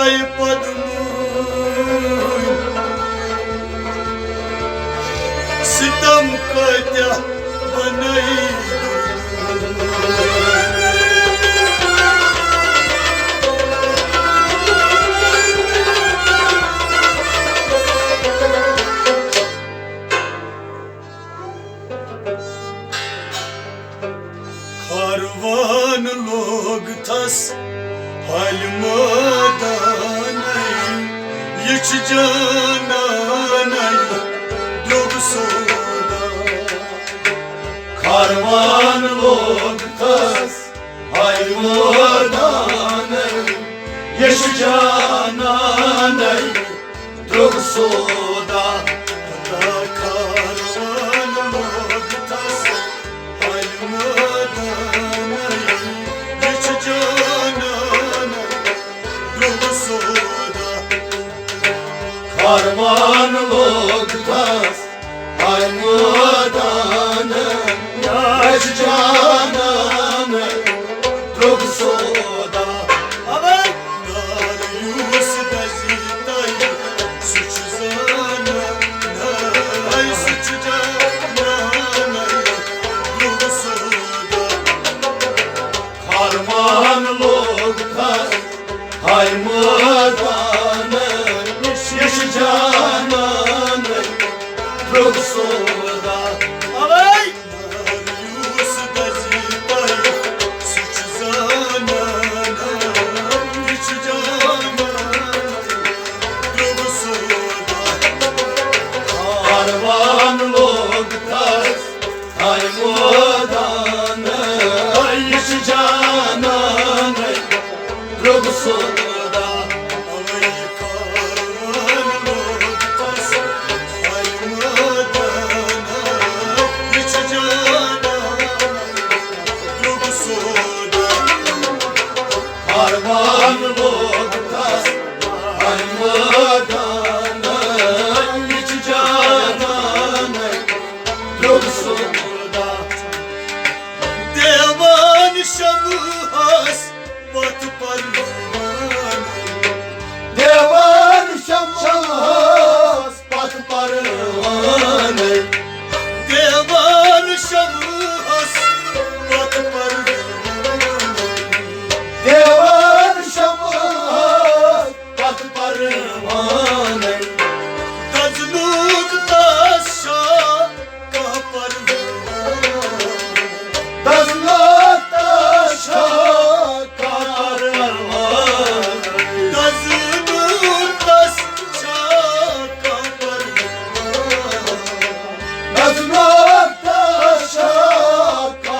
लय पद्म सितम कत्या बनई कारवान लोग थस हाल मदानै ये जानानै लोग सोदा कारवान लोग थस हाल मदानै ये जानानै लोग सोदा कारवान लोग थस हाय मदान यश जानन द्रुग सोदा अबे नारियुस दजितै सुच जानन हाय सुच जानन द्रुग सोदा कारवान लोग थस हाय मदान यश जानन द्रुग सोदा अबे नारियुस दजितै सुच जानन यश जानन द्रुग सोदा कारवान लोग थस हाय मदान यश जानन द्रुग सोदा कारवान लोग थस हाय मदान यश जानन द्रुग सोदा देवान शमहस पथ परवान देवान शमहस पथ परवान देवान शमहस पथ परवान देवान शमहस पथ परवान तजलूक तशा कह परवान तजलूक तशा कह परवान तजलूक तशा कह परवान तजलूक तशा कह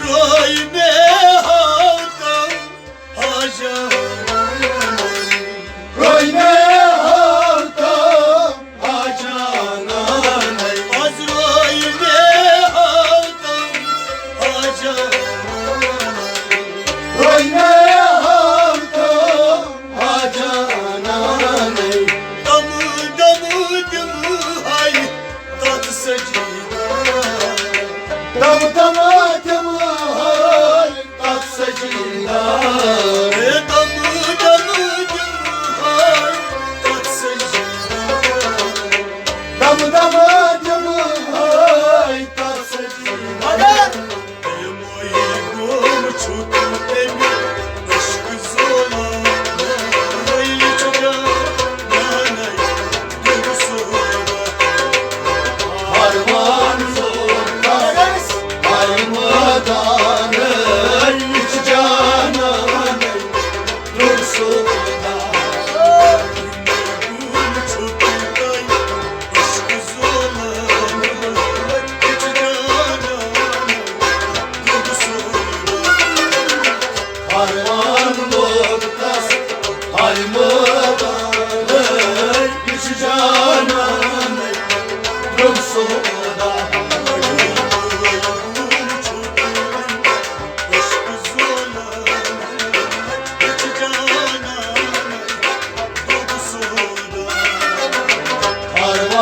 Roy ne सजीदा दम दमा दम हाय तात सजीदा दम दम दम हाय तात सजीदा दम दमा दम हाय तात सजीदा मोई गुम छुटू तेमी aşk zola Harman zorda Harmadan hiç canan Dursuda Gül çukurday aşk zola hiç canan Dursuda Harman zorda Harmadan hiç canan Dursuda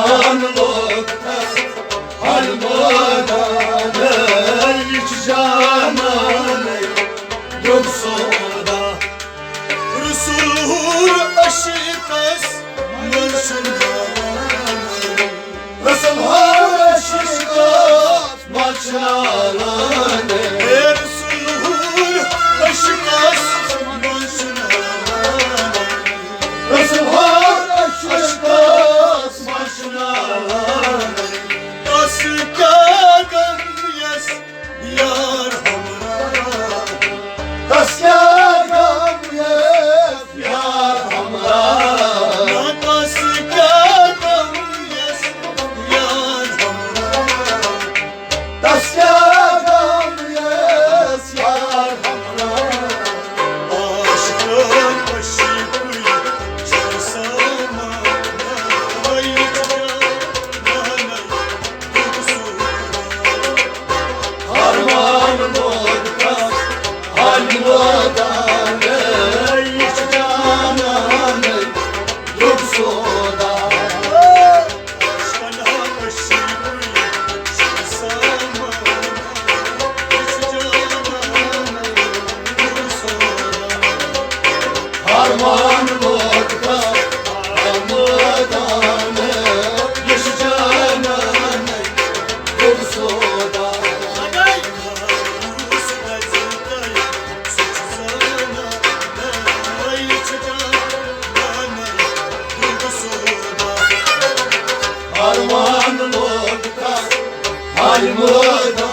Harmanlıkta Harmadan hiç canan Dursuda Resul aşıkız Nasıl aşıkat maçalanı Ersul aşıkat maçalanı Nasıl aşıkat maçalanı Asıkagam yas yar hamra Asıkagam yas yar hamra Harmanlıkta Harmadan hiç canan Dursuda Harmanlıkta Harmadan